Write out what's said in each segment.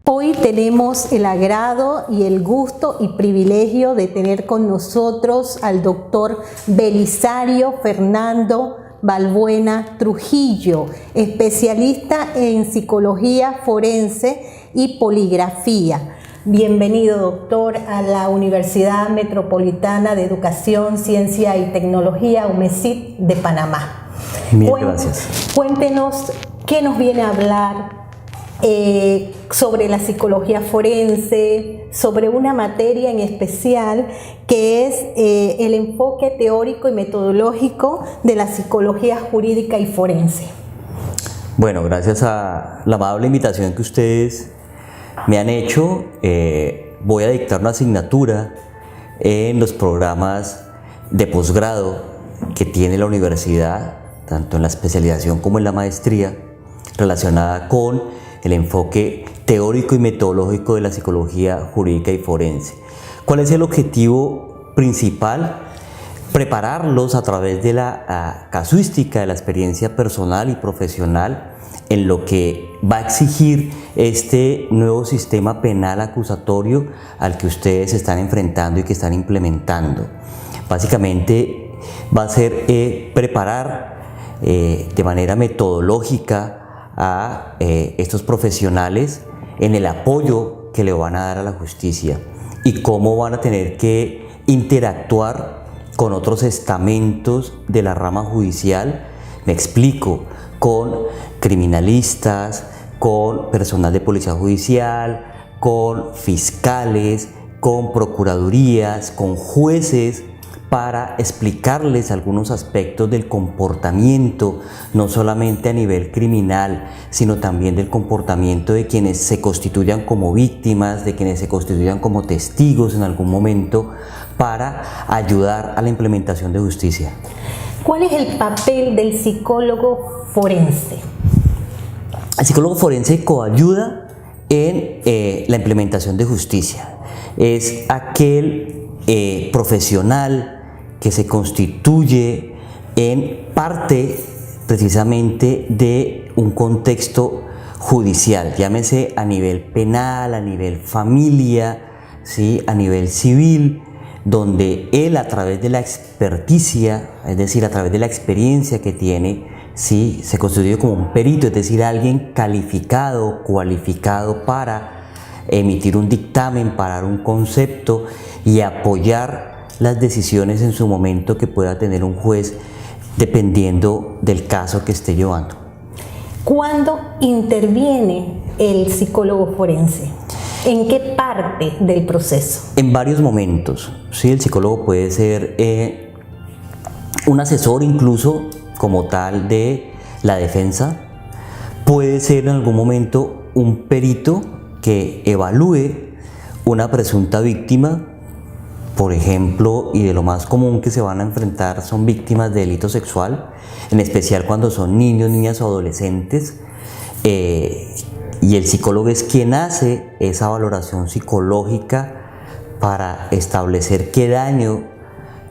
Hoy tenemos el agrado y el gusto y privilegio de tener con nosotros al doctor Belisario Fernando Balbuena Trujillo, especialista en psicología forense y poligrafía. Bienvenido, doctor, a la Universidad Metropolitana de Educación, Ciencia y Tecnología, UMECYT de Panamá. Bien, gracias. Cuéntenos qué nos viene a hablar sobre la psicología forense, sobre una materia en especial que es el enfoque teórico y metodológico de la psicología jurídica y forense. Bueno, gracias a la amable invitación que ustedes me han hecho, voy a dictar una asignatura en los programas de posgrado que tiene la universidad, tanto en la especialización como en la maestría, relacionada con el enfoque teórico y metodológico de la psicología jurídica y forense. ¿Cuál es el objetivo principal? Prepararlos a través de la casuística, de la experiencia personal y profesional en lo que va a exigir este nuevo sistema penal acusatorio al que ustedes se están enfrentando y que están implementando. Básicamente va a ser preparar de manera metodológica a estos profesionales en el apoyo que le van a dar a la justicia y cómo van a tener que interactuar con otros estamentos de la rama judicial. Me explico, con criminalistas, con personal de policía judicial, con fiscales, con procuradurías, con jueces, para explicarles algunos aspectos del comportamiento, no solamente a nivel criminal, sino también del comportamiento de quienes se constituyan como víctimas, de quienes se constituyan como testigos en algún momento, para ayudar a la implementación de justicia. ¿Cuál es el papel del psicólogo forense? El psicólogo forense coayuda en la implementación de justicia. Es aquel profesional que se constituye en parte precisamente de un contexto judicial, llámese a nivel penal, a nivel familia, ¿sí? A nivel civil, donde él a través de la experticia, es decir, a través de la experiencia que tiene, ¿sí? Se constituye como un perito, es decir, alguien calificado, cualificado para emitir un dictamen, para dar un concepto y apoyar las decisiones en su momento que pueda tener un juez dependiendo del caso que esté llevando. ¿Cuándo interviene el psicólogo forense? ¿En qué parte del proceso? En varios momentos. Sí, el psicólogo puede ser un asesor incluso como tal de la defensa, puede ser en algún momento un perito que evalúe una presunta víctima. Por ejemplo, y de lo más común que se van a enfrentar son víctimas de delito sexual, en especial cuando son niños, niñas o adolescentes, y el psicólogo es quien hace esa valoración psicológica para establecer qué daño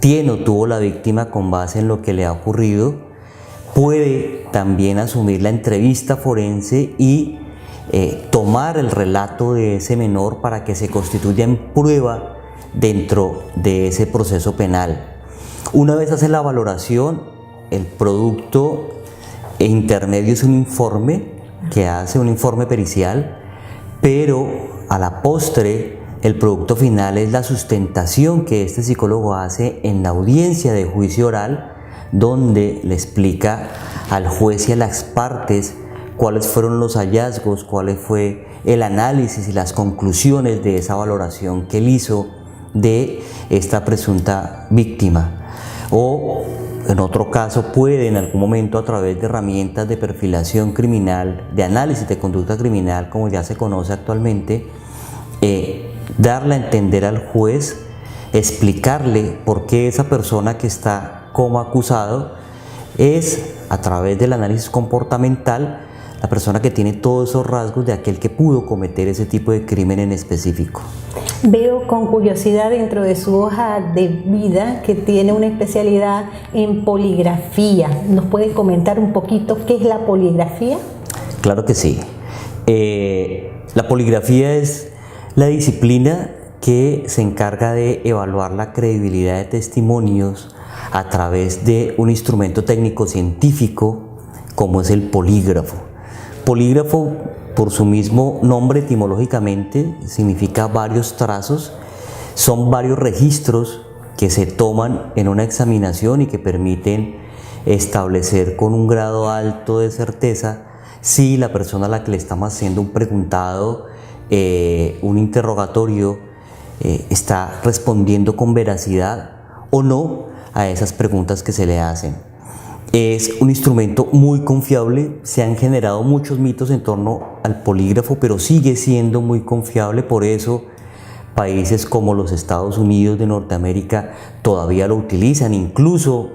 tiene o tuvo la víctima con base en lo que le ha ocurrido. Puede también asumir la entrevista forense y tomar el relato de ese menor para que se constituya en prueba dentro de ese proceso penal. Una vez hace la valoración, el producto intermedio es un informe que hace un informe pericial, pero a la postre el producto final es la sustentación que este psicólogo hace en la audiencia de juicio oral, donde le explica al juez y a las partes cuáles fueron los hallazgos, cuál fue el análisis y las conclusiones de esa valoración que él hizo de esta presunta víctima. O en otro caso puede en algún momento, a través de herramientas de perfilación criminal, de análisis de conducta criminal, como ya se conoce actualmente, darle a entender al juez, explicarle por qué esa persona que está como acusado es, a través del análisis comportamental, la persona que tiene todos esos rasgos de aquel que pudo cometer ese tipo de crimen en específico. Veo con curiosidad dentro de su hoja de vida que tiene una especialidad en poligrafía. ¿Nos puede comentar un poquito qué es la poligrafía? Claro que sí. La poligrafía es la disciplina que se encarga de evaluar la credibilidad de testimonios a través de un instrumento técnico científico como es el polígrafo. Polígrafo, por su mismo nombre etimológicamente, significa varios trazos, son varios registros que se toman en una examinación y que permiten establecer con un grado alto de certeza si la persona a la que le estamos haciendo un preguntado, un interrogatorio, está respondiendo con veracidad o no a esas preguntas que se le hacen. Es un instrumento muy confiable, se han generado muchos mitos en torno al polígrafo, pero sigue siendo muy confiable, por eso países como los Estados Unidos de Norteamérica todavía lo utilizan, incluso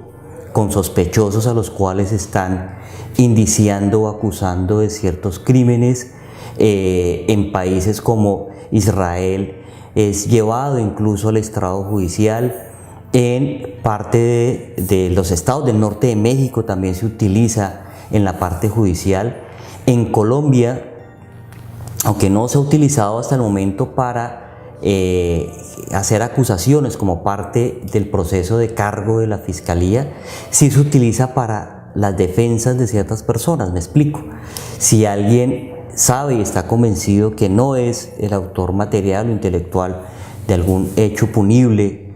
con sospechosos a los cuales están indiciando o acusando de ciertos crímenes. En países como Israel es llevado incluso al estrado judicial. En parte de los estados del norte de México también se utiliza en la parte judicial. En Colombia, aunque no se ha utilizado hasta el momento para hacer acusaciones como parte del proceso de cargo de la fiscalía, sí se utiliza para las defensas de ciertas personas. Me explico. Si alguien sabe y está convencido que no es el autor material o intelectual de algún hecho punible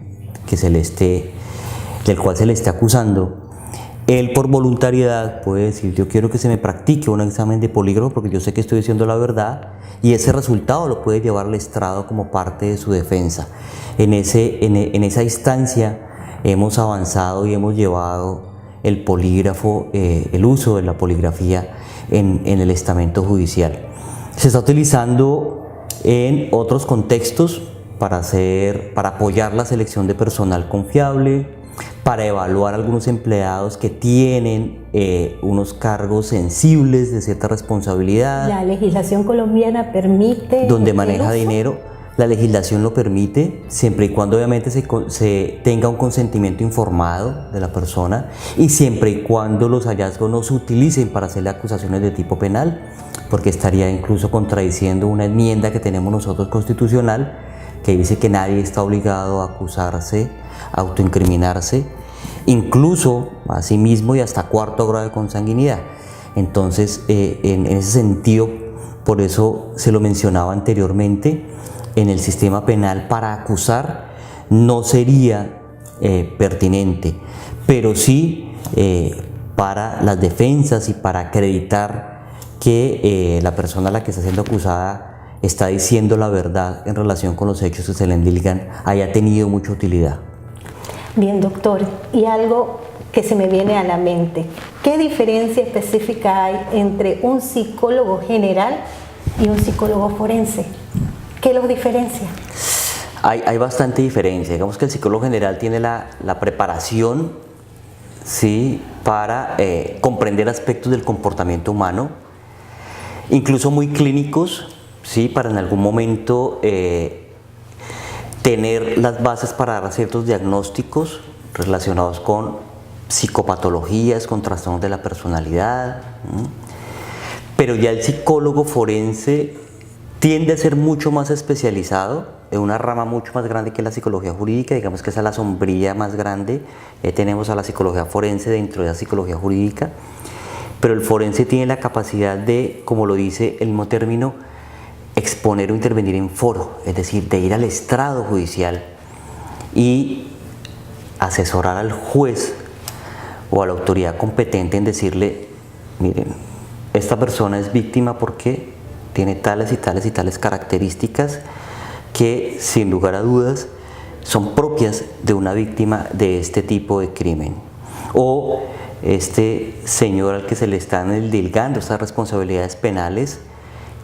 del cual se le esté acusando, él por voluntariedad puede decir: yo quiero que se me practique un examen de polígrafo porque yo sé que estoy diciendo la verdad, y ese resultado lo puede llevar al estrado como parte de su defensa. En esa instancia hemos avanzado y hemos llevado el polígrafo, el uso de la poligrafía en el estamento judicial. Se está utilizando en otros contextos para apoyar la selección de personal confiable, para evaluar a algunos empleados que tienen unos cargos sensibles de cierta responsabilidad. La legislación colombiana permite... Donde maneja dinero, la legislación lo permite, siempre y cuando obviamente se tenga un consentimiento informado de la persona y siempre y cuando los hallazgos no se utilicen para hacerle acusaciones de tipo penal, porque estaría incluso contradiciendo una enmienda que tenemos nosotros constitucional que dice que nadie está obligado a acusarse, a autoincriminarse, incluso a sí mismo y hasta cuarto grado de consanguinidad. Entonces, en ese sentido, por eso se lo mencionaba anteriormente, en el sistema penal para acusar no sería pertinente, pero sí para las defensas y para acreditar que la persona a la que está siendo acusada está diciendo la verdad en relación con los hechos que se le endilgan, haya tenido mucha utilidad. Bien, doctor, y algo que se me viene a la mente, ¿qué diferencia específica hay entre un psicólogo general y un psicólogo forense? ¿Qué los diferencia? Hay bastante diferencia. Digamos que el psicólogo general tiene la preparación, ¿sí?, para comprender aspectos del comportamiento humano, incluso muy clínicos, ¿sí?, para en algún momento tener las bases para dar ciertos diagnósticos relacionados con psicopatologías, con trastornos de la personalidad. Pero ya el psicólogo forense tiende a ser mucho más especializado en una rama mucho más grande que la psicología jurídica. Digamos que esa es la sombrilla más grande. Tenemos a la psicología forense dentro de la psicología jurídica, pero el forense tiene la capacidad de, como lo dice el mismo término, exponer o intervenir en foro, es decir, de ir al estrado judicial y asesorar al juez o a la autoridad competente en decirle: miren, esta persona es víctima porque tiene tales y tales y tales características que sin lugar a dudas son propias de una víctima de este tipo de crimen, o este señor al que se le están endilgando estas responsabilidades penales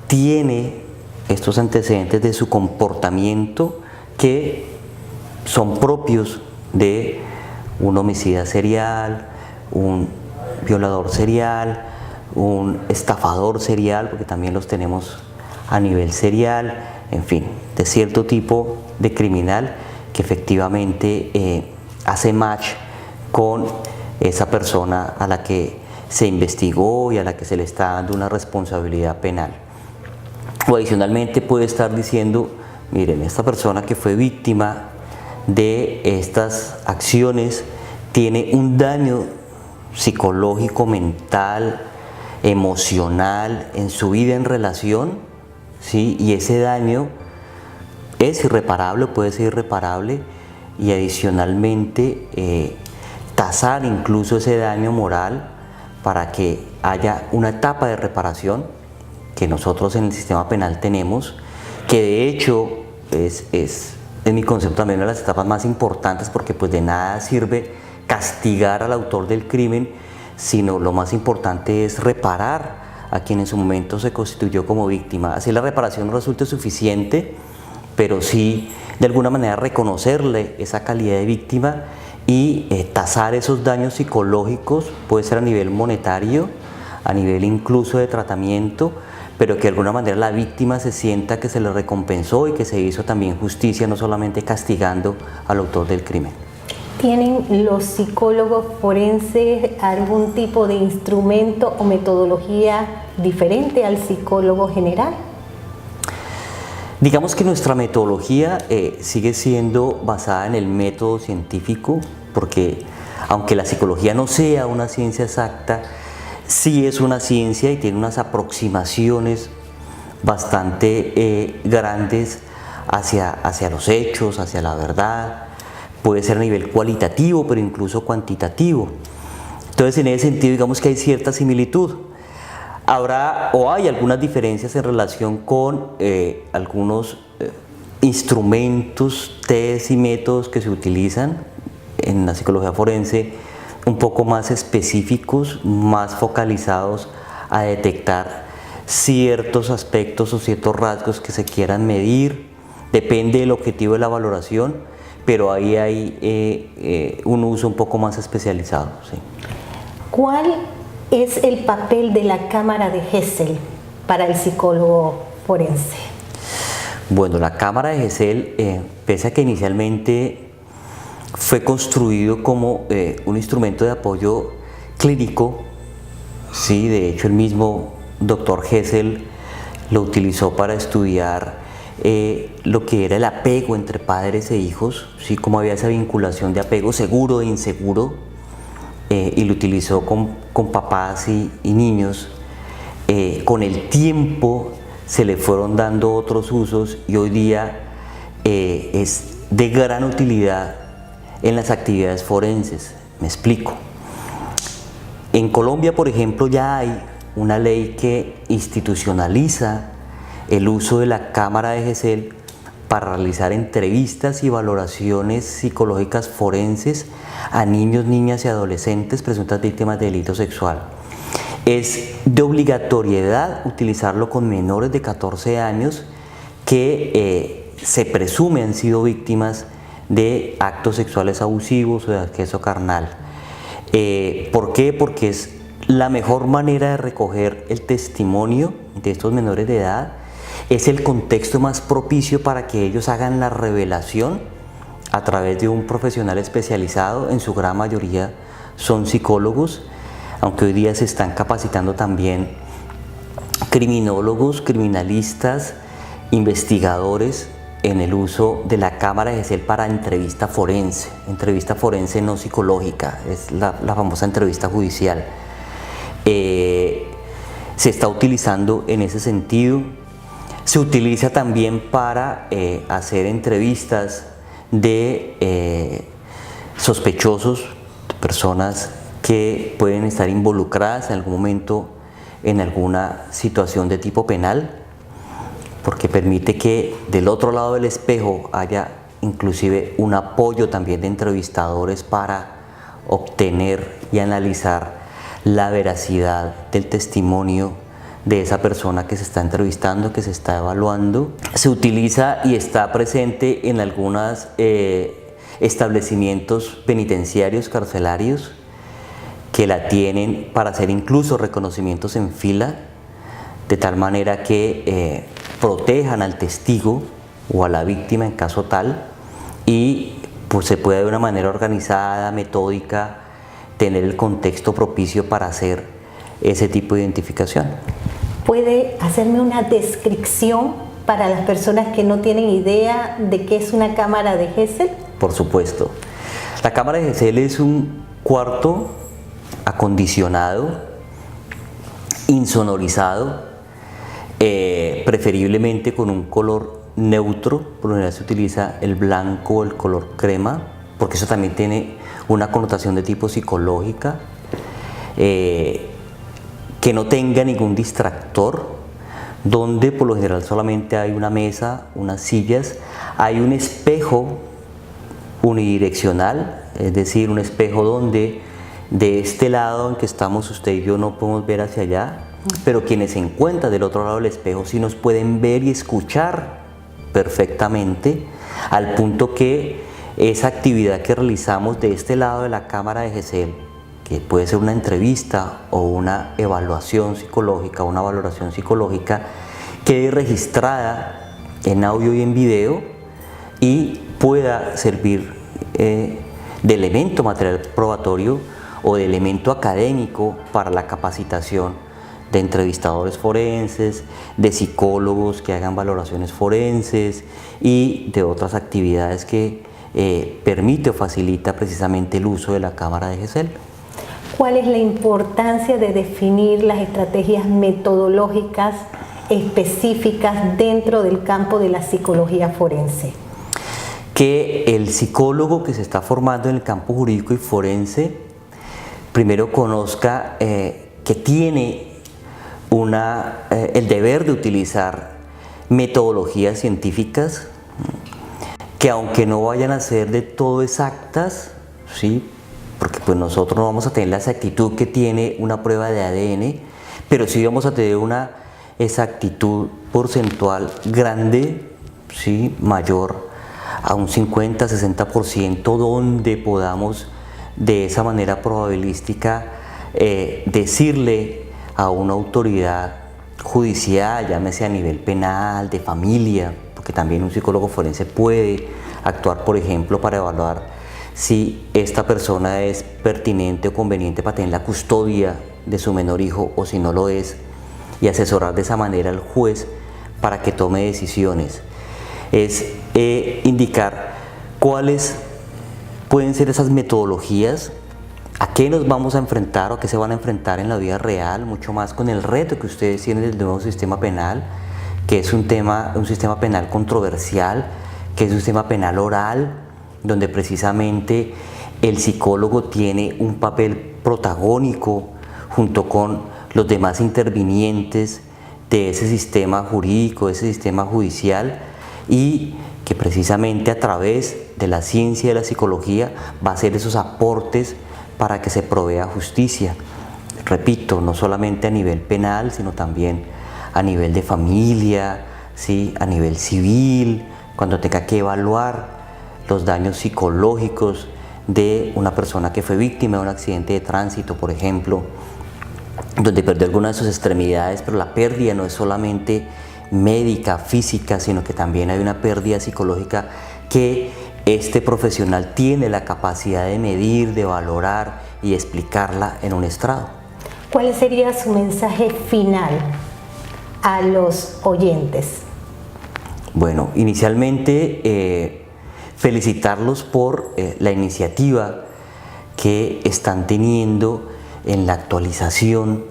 tiene estos antecedentes de su comportamiento que son propios de un homicida serial, un violador serial, un estafador serial, porque también los tenemos a nivel serial, en fin, de cierto tipo de criminal que efectivamente hace match con esa persona a la que se investigó y a la que se le está dando una responsabilidad penal. o adicionalmente puede estar diciendo, miren, esta persona que fue víctima de estas acciones tiene un daño psicológico, mental, emocional en su vida en relación, ¿sí? Y ese daño es irreparable, puede ser irreparable, y adicionalmente tasar incluso ese daño moral para que haya una etapa de reparación que nosotros en el sistema penal tenemos, que de hecho es en mi concepto también una de las etapas más importantes, porque pues de nada sirve castigar al autor del crimen, sino lo más importante es reparar a quien en su momento se constituyó como víctima. Así la reparación no resulte suficiente, pero sí de alguna manera reconocerle esa calidad de víctima y tasar esos daños psicológicos, puede ser a nivel monetario, a nivel incluso de tratamiento, pero que de alguna manera la víctima se sienta que se le recompensó y que se hizo también justicia, no solamente castigando al autor del crimen. ¿Tienen los psicólogos forenses algún tipo de instrumento o metodología diferente al psicólogo general? Digamos que nuestra metodología sigue siendo basada en el método científico, porque aunque la psicología no sea una ciencia exacta, sí es una ciencia y tiene unas aproximaciones bastante grandes hacia los hechos, hacia la verdad. Puede ser a nivel cualitativo, pero incluso cuantitativo. Entonces, en ese sentido, digamos que hay cierta similitud. Habrá o hay algunas diferencias en relación con algunos instrumentos, test y métodos que se utilizan en la psicología forense, un poco más específicos, más focalizados a detectar ciertos aspectos o ciertos rasgos que se quieran medir. Depende del objetivo de la valoración, pero ahí hay un uso un poco más especializado. Sí. ¿Cuál es el papel de la cámara de Gesell para el psicólogo forense? Bueno, la cámara de Gesell, pese a que inicialmente fue construido como un instrumento de apoyo clínico, sí, de hecho el mismo doctor Gesell lo utilizó para estudiar lo que era el apego entre padres e hijos, ¿sí? Cómo había esa vinculación de apego seguro e inseguro, y lo utilizó con papás y niños. Con el tiempo se le fueron dando otros usos y hoy día es de gran utilidad en las actividades forenses. Me explico. En Colombia, por ejemplo, ya hay una ley que institucionaliza el uso de la cámara de Gesell para realizar entrevistas y valoraciones psicológicas forenses a niños, niñas y adolescentes presuntas víctimas de delito sexual. Es de obligatoriedad utilizarlo con menores de 14 años que se presume han sido víctimas de actos sexuales abusivos o de acceso carnal. ¿Por qué? Porque es la mejor manera de recoger el testimonio de estos menores de edad, es el contexto más propicio para que ellos hagan la revelación a través de un profesional especializado. En su gran mayoría son psicólogos, aunque hoy día se están capacitando también criminólogos, criminalistas, investigadores en el uso de la cámara de Gesell para entrevista forense no psicológica, es la famosa entrevista judicial. Se está utilizando en ese sentido. Se utiliza también para hacer entrevistas de sospechosos, de personas que pueden estar involucradas en algún momento en alguna situación de tipo penal, porque permite que del otro lado del espejo haya inclusive un apoyo también de entrevistadores para obtener y analizar la veracidad del testimonio de esa persona que se está entrevistando, que se está evaluando. Se utiliza y está presente en algunos establecimientos penitenciarios, carcelarios, que la tienen para hacer incluso reconocimientos en fila, de tal manera que protejan al testigo o a la víctima en caso tal, y pues se puede de una manera organizada, metódica, tener el contexto propicio para hacer ese tipo de identificación. ¿Puede hacerme una descripción para las personas que no tienen idea de qué es una cámara de Gesell? Por supuesto. La cámara de Gesell es un cuarto acondicionado, insonorizado, preferiblemente con un color neutro. Por lo general se utiliza el blanco o el color crema, porque eso también tiene una connotación de tipo psicológica. Que no tenga ningún distractor, donde por lo general solamente hay una mesa, unas sillas, hay un espejo unidireccional, es decir, un espejo donde de este lado en que estamos usted y yo no podemos ver hacia allá, pero quienes se encuentran del otro lado del espejo sí nos pueden ver y escuchar perfectamente, al punto que esa actividad que realizamos de este lado de la cámara de Gesell, que puede ser una entrevista o una evaluación psicológica, una valoración psicológica, quede registrada en audio y en video y pueda servir de elemento material probatorio o de elemento académico para la capacitación de entrevistadores forenses, de psicólogos que hagan valoraciones forenses y de otras actividades que permite o facilita precisamente el uso de la cámara de Gesell. ¿Cuál es la importancia de definir las estrategias metodológicas específicas dentro del campo de la psicología forense? Que el psicólogo que se está formando en el campo jurídico y forense primero conozca que tiene el deber de utilizar metodologías científicas que, aunque no vayan a ser de todo exactas, ¿sí?, porque pues nosotros no vamos a tener la exactitud que tiene una prueba de ADN, pero sí vamos a tener una exactitud porcentual grande, ¿sí?, mayor a un 50-60%, donde podamos de esa manera probabilística decirle a una autoridad judicial, llámese a nivel penal, de familia, porque también un psicólogo forense puede actuar, por ejemplo, para evaluar si esta persona es pertinente o conveniente para tener la custodia de su menor hijo o si no lo es, y asesorar de esa manera al juez para que tome decisiones. Es indicar cuáles pueden ser esas metodologías, a qué nos vamos a enfrentar o a qué se van a enfrentar en la vida real, mucho más con el reto que ustedes tienen del nuevo sistema penal, que es un sistema penal controversial, que es un sistema penal oral, donde precisamente el psicólogo tiene un papel protagónico junto con los demás intervinientes de ese sistema jurídico, de ese sistema judicial, y que precisamente a través de la ciencia de la psicología va a hacer esos aportes para que se provea justicia. Repito, no solamente a nivel penal, sino también a nivel de familia, ¿sí?, a nivel civil, cuando tenga que evaluar los daños psicológicos de una persona que fue víctima de un accidente de tránsito, por ejemplo, donde perdió alguna de sus extremidades, pero la pérdida no es solamente médica, física, sino que también hay una pérdida psicológica que este profesional tiene la capacidad de medir, de valorar y explicarla en un estrado. ¿Cuál sería su mensaje final a los oyentes? Bueno, inicialmente felicitarlos por la iniciativa que están teniendo en la actualización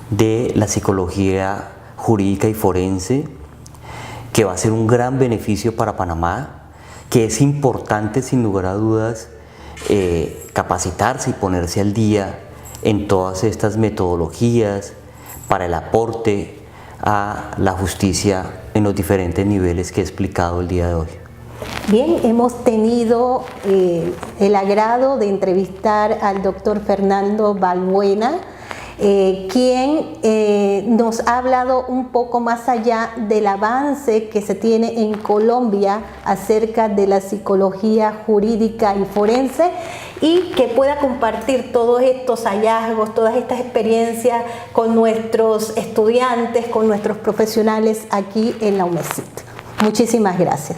de la psicología jurídica y forense, que va a ser un gran beneficio para Panamá, que es importante sin lugar a dudas capacitarse y ponerse al día en todas estas metodologías para el aporte a la justicia en los diferentes niveles que he explicado el día de hoy. Bien, hemos tenido el agrado de entrevistar al doctor Fernando Balbuena, quien nos ha hablado un poco más allá del avance que se tiene en Colombia acerca de la psicología jurídica y forense, y que pueda compartir todos estos hallazgos, todas estas experiencias con nuestros estudiantes, con nuestros profesionales aquí en la UMESIT. Muchísimas gracias.